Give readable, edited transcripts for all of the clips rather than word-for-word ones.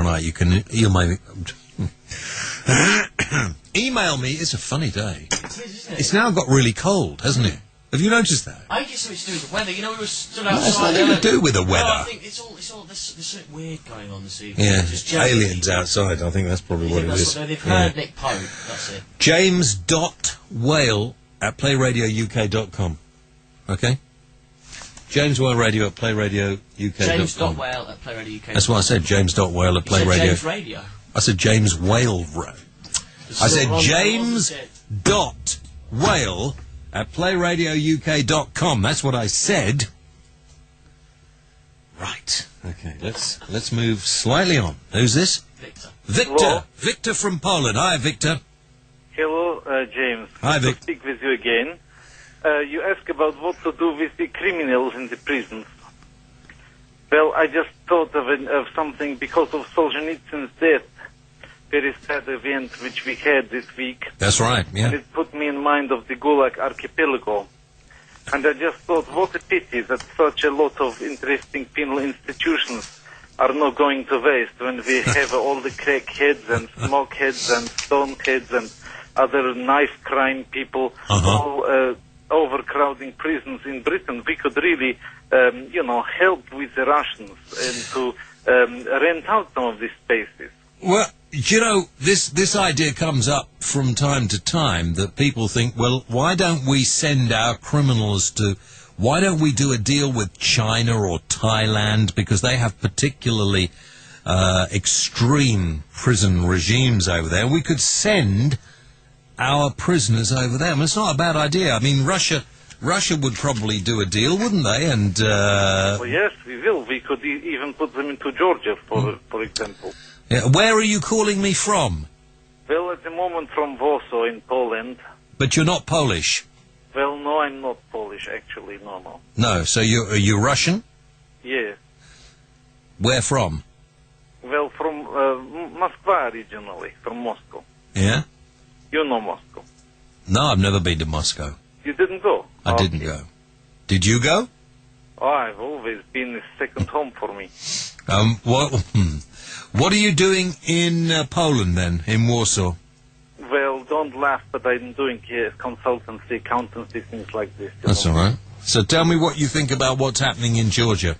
Night. You can email me. Email me. It's a funny day. It is, isn't it? It's now got really cold, hasn't it? Have you noticed that? I think it's something to do with the weather. You know, we were stood No, it's outside. nothing to do with the weather. No, I think it's all. There's something weird going on this evening. Yeah, Just generally- aliens outside. I think that's probably what it That's is. what they've heard Nick Pope. That's it. James.whale@playradiouk.com. Okay? James Whale Radio at playradiouk.com. James.whale@playradiouk.com. That's what I said, James.whale@playradio. James Radio. I said James Whale. I said James dot Whale@playradiouk.com. That's what I said. Right. Okay. Let's move slightly on. Who's this? Victor. Victor. Hello. Victor from Poland. Hi, Victor. Hello, James. Hi, Good Vic. to speak with you again. You ask about what to do with the criminals in the prisons. Well, I just thought of something because of Solzhenitsyn's death. Very sad event which we had this week. That's right. And Yeah. it put me in mind of the Gulag archipelago. And I just thought, what a pity that such a lot of interesting penal institutions are not going to waste when we have all the crackheads and smokeheads and stoneheads and other knife crime people all overcrowding prisons in Britain. We could really, help with the Russians and to rent out some of these spaces. Well, you know, this idea comes up from time to time that people think, well, why don't we send our criminals why don't we do a deal with China or Thailand, because they have particularly extreme prison regimes over there. We could send our prisoners over there. I mean, it's not a bad idea. I mean, Russia would probably do a deal, wouldn't they? And Well, yes, we will. We could even put them into Georgia, for example. yeah, where are you calling me from? Well, at the moment from Warsaw in Poland. But you're not Polish. Well, no, I'm not Polish, actually. No. No, so are you Russian? Yeah. Where from? Well, from Moscow originally, from Moscow. Yeah? You know Moscow. No, I've never been to Moscow. You didn't go? I didn't go. Did you go? Oh, I've always been a second home for me. What are you doing in Poland then, in Warsaw? Well, don't laugh, but I'm doing consultancy, accountancy, things like this. That's all right. So tell me what you think about what's happening in Georgia.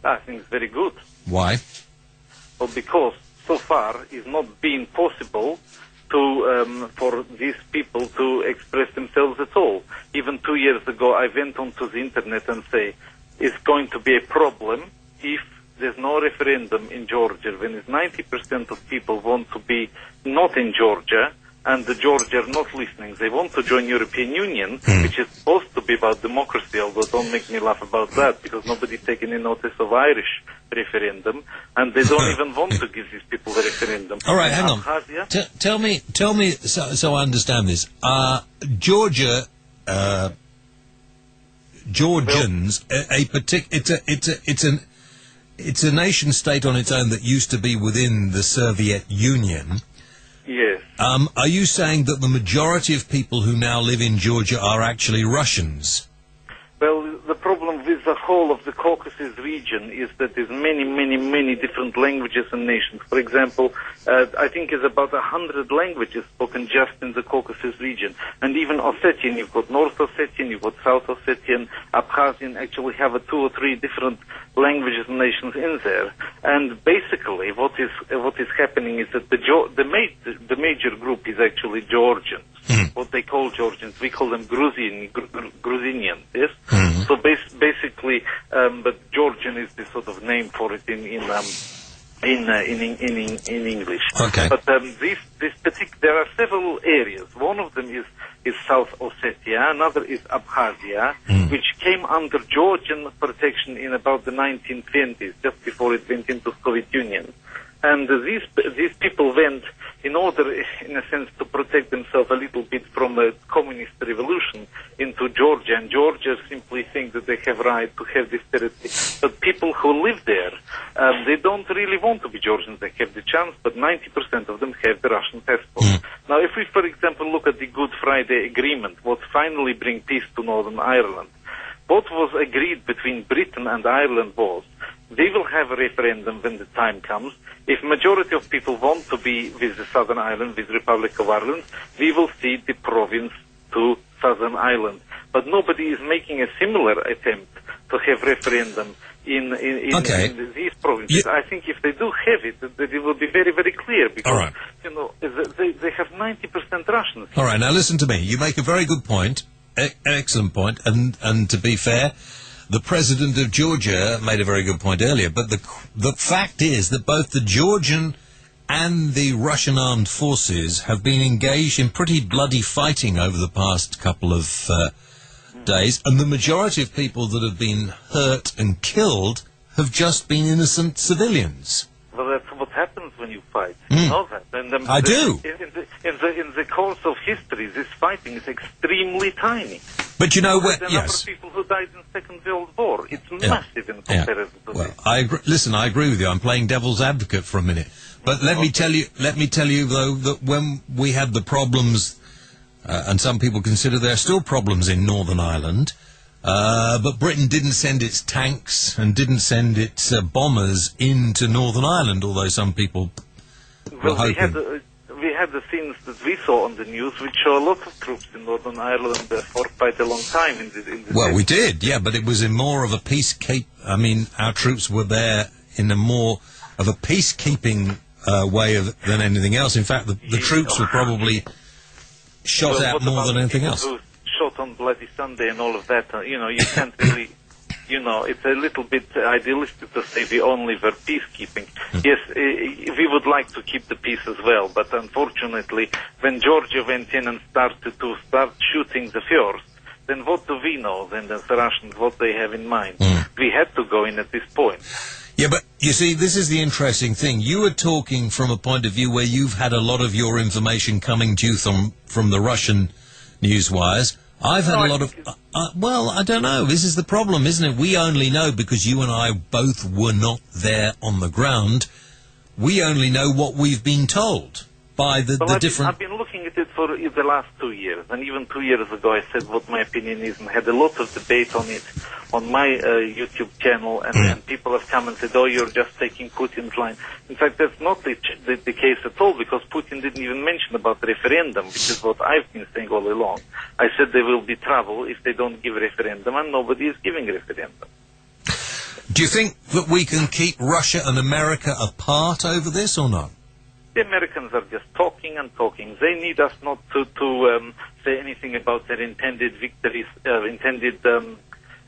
I think it's very good. Why? Well, because so far it's not been possible to for these people to express themselves at all. Even 2 years ago, I went onto the internet and say it's going to be a problem if there's no referendum in Georgia, when it's 90% of people want to be not in Georgia, and the Georgia are not listening. They want to join European Union, which is supposed to be about democracy, although don't make me laugh about that, because nobody's taking any notice of Irish referendum, and they don't even want to give these people the referendum. All right, hang on. Abkhazia, Tell me, so I understand this. Georgia, Georgians, it's a nation state on its own that used to be within the Soviet Union. yes. Are you saying that the majority of people who now live in Georgia are actually Russians? Well, the problem with the whole of the Caucasus region is that there's many different languages and nations. For example, I think it's about 100 languages spoken just in the Caucasus region. And even Ossetian, you've got North Ossetian, you've got South Ossetian, Abkhazian, actually have 2 or 3 different languages and nations in there. And basically what is happening is that the major group is actually Georgians. What they call Georgians, we call them Gruzinians, yes? So basically, but Georgian is the sort of name for it in English. Okay. But there are several areas. One of them is South Ossetia, another is Abkhazia, which came under Georgian protection in about the 1920s, just before it went into Soviet Union. And these people went in order, in a sense, to protect themselves a little bit from a communist revolution into Georgia. And Georgia simply think that they have right to have this territory. But people who live there, they don't really want to be Georgians. They have the chance, but 90% of them have the Russian passport. Now, if we, for example, look at the Good Friday Agreement, what finally bring peace to Northern Ireland, what was agreed between Britain and Ireland was They will have a referendum when the time comes. If majority of people want to be with the Southern Ireland, with the Republic of Ireland, we will cede the province to Southern Ireland. But nobody is making a similar attempt to have referendum in these provinces. I think if they do have it, that it will be very, very clear because, you know, they have 90% Russians. All right, now listen to me. You make a very good point, excellent point, and to be fair, the president of Georgia made a very good point earlier, but the fact is that both the Georgian and the Russian armed forces have been engaged in pretty bloody fighting over the past couple of days, and the majority of people that have been hurt and killed have just been innocent civilians. Well, that's what happens when you fight. You know that. And, I do. In the course of history, this fighting is extremely tiny. But you know what? The number of people who died in the Second World War, it's massive in comparison to this. I agree with you. I'm playing devil's advocate for a minute. But let me tell you though that when we had the problems, and some people consider there are still problems in Northern Ireland, but Britain didn't send its tanks and didn't send its bombers into Northern Ireland, although some people were hoping. We had the scenes that we saw on the news, which show a lot of troops in Northern Ireland for quite a long time. Well, we did, yeah, but it was in more of a I mean, our troops were there in a more of a peacekeeping way than anything else. In fact, the troops were probably shot at more than anything else. Who shot on Bloody Sunday and all of that, you know, you can't really... You know, it's a little bit idealistic to say we only were peacekeeping. Yes, we would like to keep the peace as well, but unfortunately, when Georgia went in and started shooting the fjords, then what do we know then as the Russians, what they have in mind? We had to go in at this point. Yeah, but you see, this is the interesting thing. You are talking from a point of view where you've had a lot of your information coming to you from the Russian news wires. I've had a lot of... well, I don't know. This is the problem, isn't it? We only know because you and I both were not there on the ground. We only know what we've been told by the different... I've been looking at it for the last 2 years, and even 2 years ago I said what my opinion is and had a lot of debate on it on my YouTube channel, and people have come and said, oh, you're just taking Putin's line. In fact, that's not the case at all, because Putin didn't even mention about referendum, which is what I've been saying all along. I said there will be trouble if they don't give referendum, and nobody is giving referendum. Do you think that we can keep Russia and America apart over this or not? The Americans are just talking and talking. They need us not to say anything about their intended victories,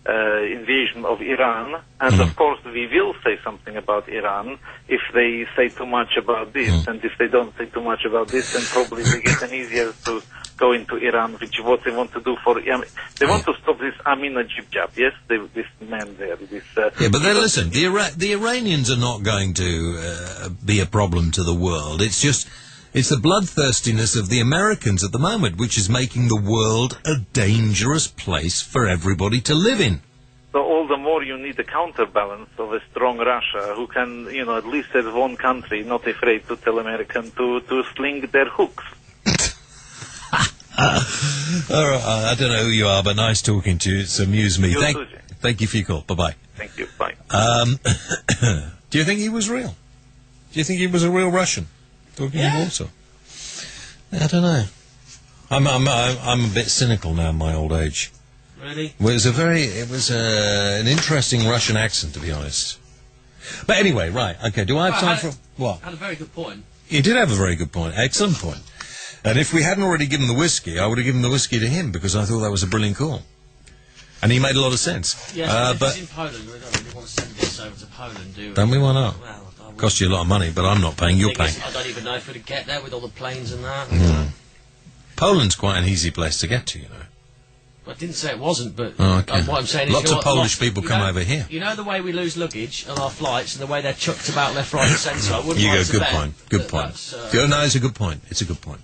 invasion of Iran. And of course we will say something about Iran if they say too much about this. And if they don't say too much about this, then probably they get an easier to go into Iran, which is what they want to do for... they want to stop this Aminajib, yes? This man there. Yeah, but then listen, the Iranians are not going to be a problem to the world. It's just... It's the bloodthirstiness of the Americans at the moment, which is making the world a dangerous place for everybody to live in. So all the more you need a counterbalance of a strong Russia who can, you know, at least as one country, not afraid to tell Americans to sling their hooks. All right, I don't know who you are, but nice talking to you. It's amused me. Thank you for your call. Bye-bye. Thank you. Bye. Do you think he was real? Do you think he was a real Russian? Talking to also. I don't know. I'm a bit cynical now in my old age. Really? Well, it was an interesting Russian accent, to be honest. But anyway, right, okay, do I have time for... What? Had a very good point. He did have a very good point, excellent point. And if we hadn't already given the whiskey, I would have given the whiskey to him, because I thought that was a brilliant call. And he made a lot of sense. Yes, but he's in Poland, we don't really want to send this over to Poland, do we? Don't we? Why not? Well, cost you a lot of money, but I'm not paying, you're paying. I don't even know if we'd get there with all the planes and that. Poland's quite an easy place to get to, you know. Well, I didn't say it wasn't, but what I'm saying is... Lots of Polish people come over here. You know the way we lose luggage on our flights and the way they're chucked about left, right and centre? I wouldn't You like go, to good bet point, good point. No, it's a good point, it's a good point.